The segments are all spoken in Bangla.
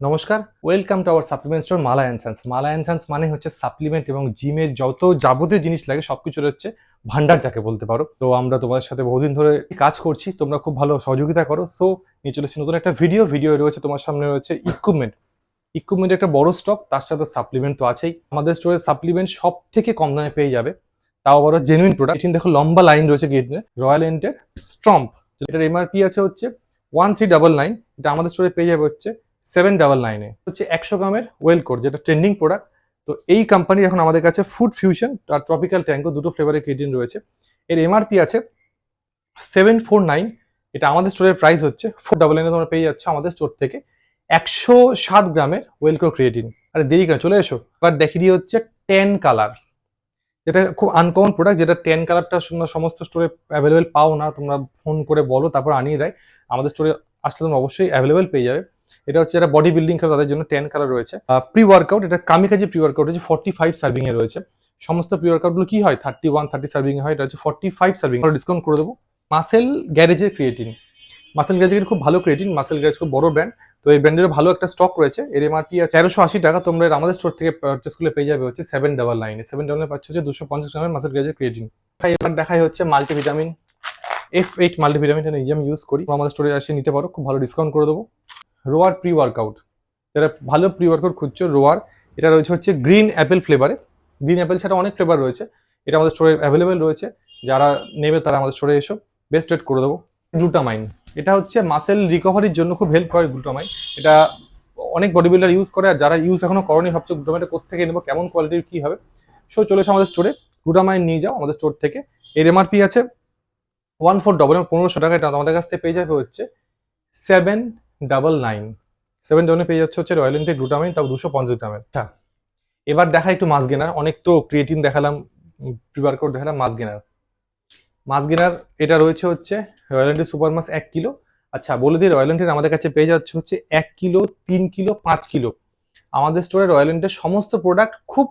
নমস্কার, welcome to our supplement store Mala and sons. Mala and sons মানে হচ্ছে সাপ্লিমেন্ট এবং জিমের যত যাবতীয় জিনিস লাগে সবকিছুর হচ্ছে ভান্ডার যাকে বলতে পারো। তো আমরা তোমাদের সাথে বহুদিন ধরে কাজ করছি, তোমরা খুব ভালো সহযোগিতা করো। সো নিয়ে চলেছি নতুন একটা ভিডিও রয়েছে, তোমার সামনে রয়েছে ইকুইপমেন্ট একটা বড় স্টক, তার সাথে সাপ্লিমেন্ট তো আছেই। আমাদের স্টোরে সাপ্লিমেন্ট সব থেকে কম দামে পেয়ে যাবে, তাও আবার জেনুইন প্রোডাক্ট। এখানে দেখো লম্বা লাইন রয়েছে গেটে। রয়্যাল এন্টের স্ট্রম্প, এটার এমআরপি আছে হচ্ছে 1399, এটা আমাদের স্টোরে পেয়ে যাবে হচ্ছে 799 হচ্ছে 100 গ্রামের ওয়েল কোর, যেটা ট্রেন্ডিং প্রোডাক্ট। তো এই কোম্পানি এখন আমাদের কাছে ফুড ফিউশন আর ট্রপিক্যাল ট্যাঙ্গো দুটো ফ্লেভারের ক্রিয়েটিন রয়েছে। এর এমআরপি আছে 749, এটা আমাদের স্টোরের প্রাইস হচ্ছে 499। তোমরা পেয়ে যাচ্ছে আমাদের স্টোর থেকে 107 গ্রামের ওয়েল কোর ক্রিয়েটিন। আরে দেরি কেন, চলে এসো। এবার দেখিয়ে দিয়ে হচ্ছে 10 কালার, যেটা খুব আনকমন প্রোডাক্ট, যেটা 10 কালারটা সমস্ত স্টোরে অ্যাভেলেবেল পাও না। তোমরা ফোন করে বলো, তারপর আনিয়ে দেয়। আমাদের স্টোরে আসলে তোমরা অবশ্যই অ্যাভেলেবেল পেয়ে যাবে। এটা হচ্ছে যারা বডি বিল্ডিং করে তাদের জন্য 10 কালার রয়েছে। প্রি ওয়ার্কআউট, এটা কামিকাজি প্রি ওয়ার্কআউট হচ্ছে 45 সার্ভিং এ রয়েছে। সমস্ত প্রি ওয়ার্কআউটগুলো কি হয় 30 সার্ভিং এ হয়, এটা হচ্ছে 45 সার্ভিং। ডিসকাউন্ট করে দেবো। মাসেল গ্যারেজের ক্রিয়েটিন, মাসেল গ্যারেজের খুব ভালো ক্রিয়েটিন। মাসেল গ্যারেজ খুব বড় ব্র্যান্ড, তো এই ব্র্যান্ডের ভালো একটা স্টক রয়েছে। এর এমআরপি আছে 1380 টাকা। তোমরা আমাদের স্টোর থেকে পারচেস করলে পেয়ে যাবে হচ্ছে 799 পাচ্ছে হচ্ছে 250 গ্রামের মাসেল গ্যারেজের ক্রিয়েটিন। এবার দেখাই হচ্ছে মাল্টিভিটামিন F8 মাল্টিভিটামিন, এটা নিজে আমি ইউজ করি। আমাদের স্টোরে এসে নিতে পারো, খুব ভালো ডিসকাউন্ট করে দেবো। রোয়ার প্রি ওয়ার্কআউট, যারা ভালো প্রি ওয়ার্কআউট খুঁজছো, রোয়ার এটা রয়েছে হচ্ছে গ্রিন অ্যাপেল ফ্লেভারে। গ্রিন অ্যাপেল ছাড়া অনেক ফ্লেভার রয়েছে, এটা আমাদের স্টোরে অ্যাভেলেবেল রয়েছে। যারা নেবে তারা আমাদের স্টোরে এসো, বেস্ট রেট করে দেবো। গ্লুটামাইন, এটা হচ্ছে মাসেল রিকভারির জন্য খুব হেল্প করে গ্লুটামাইন। এটা অনেক বডি বিল্ডার ইউজ করে, আর যারা ইউজ এখনো করনি ভাবছো গ্লুটামাইনটা কোথেকে নেবো, কেমন কোয়ালিটির কি হবে, সো চলে এসো আমাদের স্টোরে, গ্লুটামাইন নিয়ে যাও আমাদের স্টোর থেকে। এর এমআরপি আছে 1499, 1500 টাকা। এটা আমাদের কাছ থেকে পেয়ে যাবে হচ্ছে 799। 799 পেয়ে যাচ্ছে হচ্ছে রয়্যাল এন্টের গ্লুটামাইন, তাও 250 গ্রামের। আচ্ছা, এবার দেখা একটু মাস গেনার। অনেক তো ক্রিয়েটিন দেখালাম, প্রি ওয়ার্কআউট দেখালাম, মাস গেনার এটা রয়েছে হচ্ছে রয়্যাল এন্টের সুপার মাস 1 কিলো। আচ্ছা বলে দিই, রয়্যাল এন্টের আমাদের কাছে পেয়ে যাচ্ছে হচ্ছে 1 কিলো, 3 কিলো, 5 কিলো। আমাদের স্টোরে রয়্যাল এন্টের সমস্ত প্রোডাক্ট খুব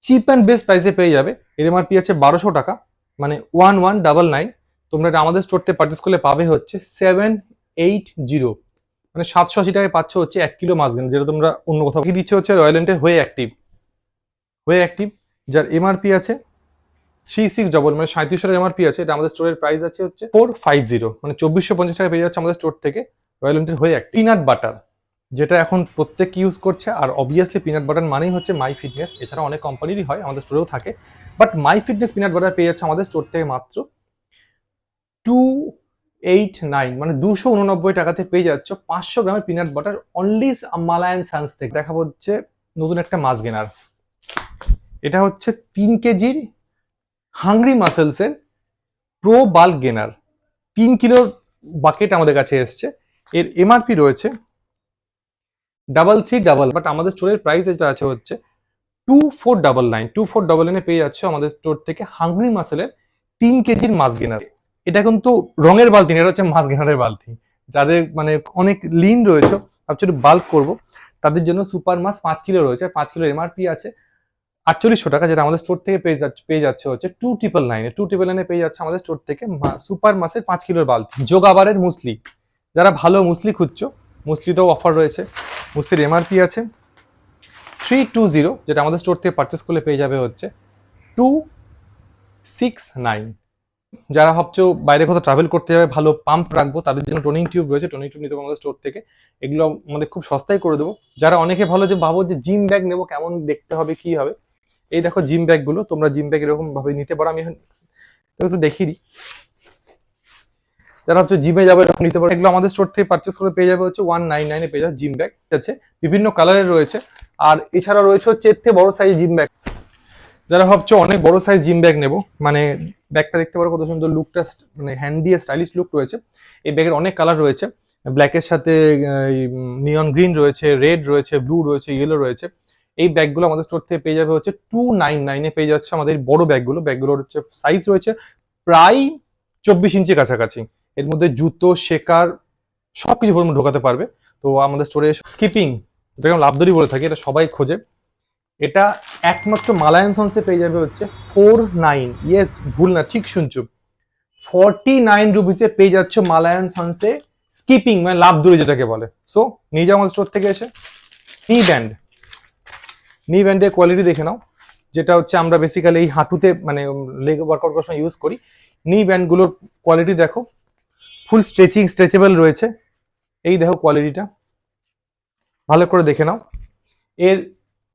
চিপ অ্যান্ড বেস্ট প্রাইসে পেয়ে যাবে। এর এমআরপি আছে 1200 টাকা, মানে 1199। তোমরা এটা আমাদের স্টোর থেকে পারচেস করলে পাবে হচ্ছে 780, মানে 780 টাকায় পাচ্ছ হচ্ছে 1 কিলো মাস গেন, যেটা তোমরা অন্য কোথাও কি দিচ্ছে হচ্ছে রয়্যাল এন্টের হয়ে অ্যাক্টিভ, যার এমআরপি আছে 3600, মানে 3700 টাকা এমআরপি আছে। এটা আমাদের স্টোরের প্রাইস আছে হচ্ছে 450, মানে 2450 টাকা পেয়ে যাচ্ছে আমাদের স্টোর থেকে রয়্যাল এন্টের হয়ে অ্যাক্টিভ। পিনাট বাটার, যেটা এখন প্রত্যেক ইউজ করছে, আর অবভিয়াসলি পিনাট বাটার মানেই হচ্ছে মাই ফিটনেস। এছাড়া অনেক কোম্পানিরই হয়, আমাদের স্টোরেও থাকে, but my fitness peanut butter পেয়ে যাচ্ছে আমাদের স্টোর থেকে মাত্র 289, মানে 289 টাকাতে পেয়ে যাচ্ছ 500 গ্রামের peanut butter only Mala and sons থেকে। দেখাবো হচ্ছে নতুন একটা মাস গেনার, এটা হচ্ছে 3 কেজির হাংরি মাসেলসের প্রো বাল্ক গেনার। 3 কিলোর বাকেট আমাদের কাছে এসছে। এর এমআরপি রয়েছে 3399, বাট আমাদের স্টোরের প্রাইস যেটা আছে হচ্ছে 2499 পেয়ে যাচ্ছে আমাদের স্টোর থেকে হাংরি মাসেলের 3 কেজির মাস গেনার। এটা কিন্তু রঙের বালতি, এটা হচ্ছে মাস গেনারের বালতি। যাদের মানে অনেক লিন রয়েছে, ভাবছো একটু বাল্ক করবো, তাদের জন্য সুপার মাস 5 কিলো রয়েছে। 5 কিলোর এমআরপি আছে 4800 টাকা, যেটা আমাদের স্টোর থেকে পেয়ে যাচ্ছে হচ্ছে 2999 পেয়ে যাচ্ছে আমাদের স্টোর থেকে সুপার মাসের 5 কিলোর বাল্ব। যোগাবারের মুসলি, যারা ভালো মুসলি খুঁজছো, মুসলিতেও অফার রয়েছে। মুসলির এমআরপি আছে 320, যেটা আমাদের স্টোর থেকে পারচেস করলে পেয়ে যাবে হচ্ছে 269। যারা ভাবছো বাইরে কোথাও ট্রাভেল করতে যাবে, ভালো পাম্প রাখবো, তাদের জন্য টোনিং টিউব রয়েছে। টোনিং টিউব নিতে হবে আমাদের স্টোর থেকে, এগুলো আমাদের খুব সস্তায় করে দেবো। যারা অনেকে ভালো যে ভাবো যে জিম ব্যাগ নেবো, কেমন দেখতে হবে কি হবে, এই দেখো জিম ব্যাগ গুলো, তোমরা জিম ব্যাগ এরকম ভাবে নিতে পারো। আমি এখন একটু দেখিয়ে দিই, যারা হচ্ছে জিমে যাবে এরকম নিতে পারো। এগুলো আমাদের স্টোর থেকে পারচেস করে পেয়ে যাবে হচ্ছে 199 পেয়ে যাবে জিম ব্যাগ। আছে বিভিন্ন কালারের রয়েছে, আর এছাড়া রয়েছে হচ্ছে এর থেকে বড় সাইজ জিম ব্যাগ। যারা ভাবছো অনেক বড় সাইজ জিম ব্যাগ নেবো, মানে ব্যাগটা দেখতে পারো কত সুন্দর, লুকটা মানে হ্যান্ডি স্টাইলিশ লুক রয়েছে। এই ব্যাগের অনেক কালার রয়েছে, ব্ল্যাকের সাথে নিয়ন গ্রিন রয়েছে, রেড রয়েছে, ব্লু রয়েছে, ইয়েলো রয়েছে। এই ব্যাগগুলো আমাদের স্টোর থেকে পেয়ে যাবে হচ্ছে 299 পেয়ে যাচ্ছে আমাদের বড় ব্যাগগুলোর হচ্ছে সাইজ রয়েছে প্রায় 24 ইঞ্চি কাছাকাছি। এর মধ্যে জুতো, শেকার সবকিছু ঢোকাতে পারবে। তো আমাদের স্টোরে স্কিপিং, যেটাকে আমরা লাভদড়ি বলে থাকি, এটা সবাই খোঁজে। এটা একমাত্র মালা অ্যান্ড সন্সে পেয়ে যাবে হচ্ছে 49, ইয়েস ভুল না, ঠিক শুনছো, 49 রুপিসে পেয়ে যাচ্ছে মালা অ্যান্ড সন্সে স্কিপিং মানে লাভ দূরে যেটাকে বলে। সো নিয়ে যাও আমাদের স্টোর থেকে এসে। নি ব্যান্ড, নি ব্যান্ডের কোয়ালিটি দেখে নাও, যেটা হচ্ছে আমরা বেসিক্যালি এই হাঁটুতে মানে লেগ ওয়ার্কআউট করার সময় ইউজ করি। নি ব্যান্ডগুলোর কোয়ালিটি দেখো, ফুল স্ট্রেচেবল রয়েছে। এই দেখো কোয়ালিটিটা, ভালো করে দেখে নাও। এর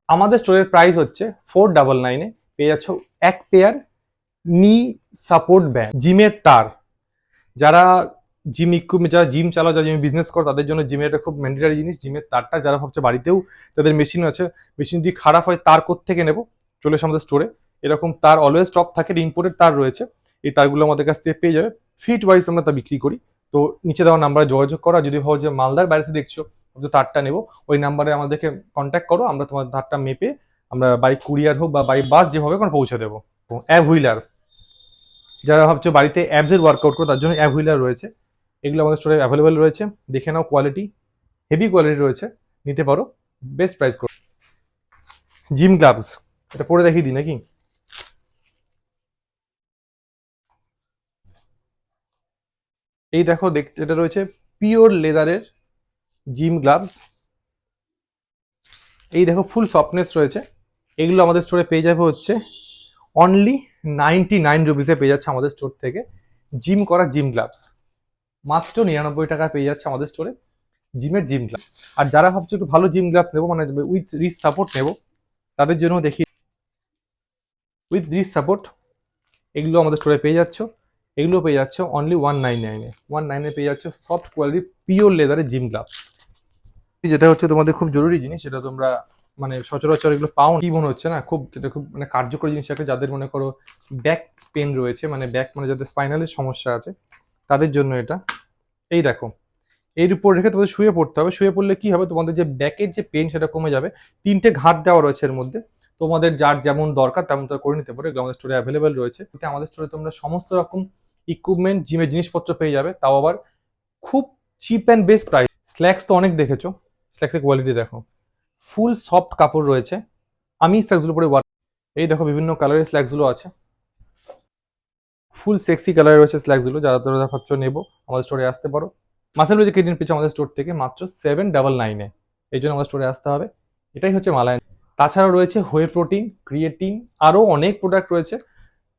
আমাদের স্টোরের প্রাইস হচ্ছে 499-এ পেয়ে যাচ্ছ এক পেয়ার নি সাপোর্ট ব্যান্ড, জিমের তার। যারা জিম ইকুইপমেন্ট, যারা জিম চালাও, যারা জিম বিজনেস করো, তাদের জন্য জিমের একটা খুব ম্যান্ডেটারি জিনিস জিমের তারটা। যারা ভাবছে বাড়িতেও তাদের মেশিন আছে, মেশিন যদি খারাপ হয় তার থেকে নেবো, চলে এসে আমাদের স্টোরে। এরকম তার অলওয়েজ স্টক থাকে, ইম্পোর্টেড তার রয়েছে। এই তারগুলো আমাদের কাছ থেকে পেয়ে যাবে, ফিট ওয়াইজ আমরা তা বিক্রি করি। তো নিচে দেওয়া নাম্বারে যোগাযোগ করা। যদি ভাবো যে মালদার বাড়িতে দেখছো তারটা নেবো, ওই নাম্বারে আমাদেরকে কন্ট্যাক্ট করো, আমরা তোমার তারটা মেপে আমরা বাই কুরিয়ার হোক বা বাই বাস যেভাবে কোনো পৌঁছে দেবো। অ্যাব হুইলার, যারা ভাবছো বাড়িতে অ্যাবসের ওয়ার্কআউট করো, তার জন্য অ্যাব হুইলার রয়েছে। এগুলো আমাদের স্টোরে অ্যাভেলেবেল রয়েছে, দেখে নাও। কোয়ালিটি হেভি কোয়ালিটি রয়েছে, নিতে পারো, বেস্ট প্রাইস করো। জিম গ্লাভস, এটা পরে দেখিয়ে দিই নাকি? এই দেখো, এটা রয়েছে পিওর লেদারের জিম গ্লাভস। এই দেখো ফুল সফটনেস রয়েছে। এগুলো আমাদের স্টোরে পেয়ে যাবে হচ্ছে অনলি 99 রুপিসে পেয়ে যাচ্ছে আমাদের স্টোর থেকে জিম করা জিম গ্লাভস। মাত্র 99 টাকা পেয়ে যাচ্ছে আমাদের স্টোরে জিমের জিম গ্লাভস। আর যারা ভাবছো একটু ভালো জিম গ্লাভস নেবো, মানে উইথ রিস্ট সাপোর্ট নেবো, তাদের জন্য দেখি উইথ রিস্ট সাপোর্ট এগুলো আমাদের স্টোরে পেয়ে যাচ্ছ। এগুলো পেয়ে যাচ্ছ অনলি 199-এ। 199-এ পেয়ে যাচ্ছ সফট কোয়ালিটির পিওর লেদারের জিম গ্লাভস। যেটা হচ্ছে তোমাদের খুব জরুরি জিনিস, সেটা তোমরা মানে সচরাচর এগুলো পাও, কি মনে হচ্ছে না, খুব এটা খুব মানে কার্যকরী জিনিস একটা। যাদের মনে করো ব্যাক পেন রয়েছে, মানে ব্যাক মানে যাদের স্পাইনালের সমস্যা আছে, তাদের জন্য এটা। এই দেখো, এর উপর রেখে তোমাদের শুয়ে পড়তে হবে। শুয়ে পড়লে কি হবে, তোমাদের যে ব্যাকের যে পেন সেটা কমে যাবে। 3টে ঘাট দেওয়া রয়েছে এর মধ্যে, তোমাদের যার যেমন দরকার তেমন তারা করে নিতে পারে। এগুলো আমাদের স্টোরে অ্যাভেলেবেল রয়েছে। আমাদের স্টোরে তোমরা সমস্ত রকম ইকুইপমেন্ট, জিমের জিনিসপত্র পেয়ে যাবে, তাও আবার খুব chip and best price. Slacks তো অনেক দেখেছো, স্ল্যাক্সের কোয়ালিটি দেখো, ফুল সফট কাপড় রয়েছে। আমি স্ল্যাক্সগুলো পরে এই দেখো বিভিন্ন কালারের স্ল্যাক্সগুলো আছে, ফুল সেক্সি কালার রয়েছে স্ল্যাক্সগুলো। যারা তোমরা ভাবছো নেবো, আমাদের স্টোরে আসতে পারো। মাসেল রয়েছে কেজির পিছু আমাদের স্টোর থেকে মাত্র 799-এ। এই জন্য আমাদের স্টোরে আসতে হবে। এটাই হচ্ছে মালায়ন। তাছাড়াও রয়েছে হোয়ে প্রোটিন, ক্রিয়েটিন, আরও অনেক প্রোডাক্ট রয়েছে।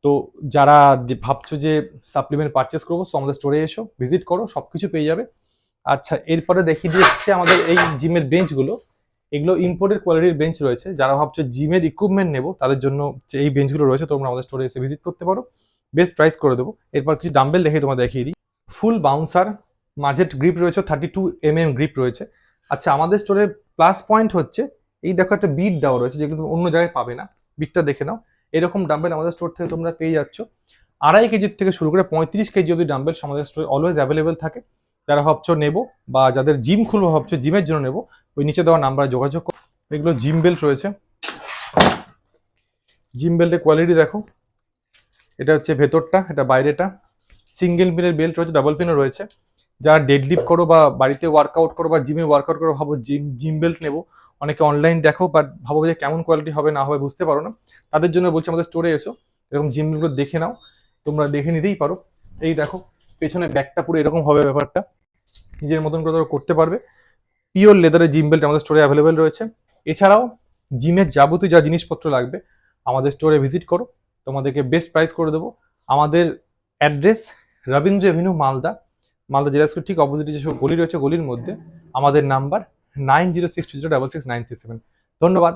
তো যারা ভাবছো যে সাপ্লিমেন্ট পারচেস করবো, সো আমাদের স্টোরে এসো, ভিজিট করো, সব কিছু পেয়ে যাবে। আচ্ছা, এরপরে দেখিয়ে দিচ্ছে আমাদের এই জিমের বেঞ্চগুলো। এগুলো ইম্পোর্টেড কোয়ালিটির বেঞ্চ রয়েছে। যারা ভাবছো জিমের ইকুইপমেন্ট নেবো, তাদের জন্য যে এই বেঞ্চগুলো রয়েছে, তোমরা আমাদের স্টোরে এসে ভিজিট করতে পারো, বেস্ট প্রাইস করে দেবো। এরপর কিছু ডাম্বেল দেখে তোমার দেখিয়ে দিই। ফুল বাউন্সার, মাঝের গ্রিপ রয়েছে, 32 mm গ্রিপ রয়েছে। আচ্ছা, আমাদের স্টোরের প্লাস পয়েন্ট হচ্ছে এই দেখো একটা বিট দেওয়া রয়েছে, যেগুলো তুমি অন্য জায়গায় পাবে না। বিটটা দেখে নাও। এরকম ডাম্বেল আমাদের স্টোর থেকে তোমরা পেয়ে যাচ্ছ। 2.5 কেজির থেকে শুরু করে 35 কেজি অব্দি ডাম্বেল আমাদের স্টোরে অলওয়েজ অ্যাভেলেবেল থাকে। যারা ভাবছো নেবো বা যাদের জিম খুলবো ভাবছো, জিমের জন্য নেবো, ওই নিচে দেওয়া নাম্বারে যোগাযোগ করো। এগুলো জিম বেল্ট রয়েছে। জিম বেল্টের কোয়ালিটি দেখো, এটা হচ্ছে ভেতরটা, এটা বাইরেটা। সিঙ্গেল পিনের বেল্ট রয়েছে, ডাবল পিনও রয়েছে। যারা ডেডলিফট করো বা বাড়িতে ওয়ার্কআউট করো বা জিমে ওয়ার্কআউট করো, ভাবো জিম বেল্ট নেবো, অনেকে অনলাইন দেখো বাট ভাবো যে কেমন কোয়ালিটি হবে না হবে বুঝতে পারো না, তাদের জন্য বলছি আমাদের স্টোরে এসো, এরকম জিম বেল্টগুলো দেখে নাও। তোমরা দেখে নিতেই পারো। এই দেখো পেছনে ব্যাগটা পুরো এরকম হবে, ব্যাপারটা নিজের মতন করে তোমরা করতে পারবে। পিওর লেদারের জিম বেল্ট আমাদের স্টোরে অ্যাভেলেবেল রয়েছে। এছাড়াও জিমের যাবতীয় যা জিনিসপত্র লাগবে, আমাদের স্টোরে ভিজিট করো, তোমাদেরকে বেস্ট প্রাইস করে দেবো। আমাদের অ্যাড্রেস রবীন্দ্র এভিনিউ, মালদা। মালদা জেলা স্কুল ঠিক অপোজিটে যেসব গলি রয়েছে, গলির মধ্যে। আমাদের নাম্বার 9062066937। ধন্যবাদ।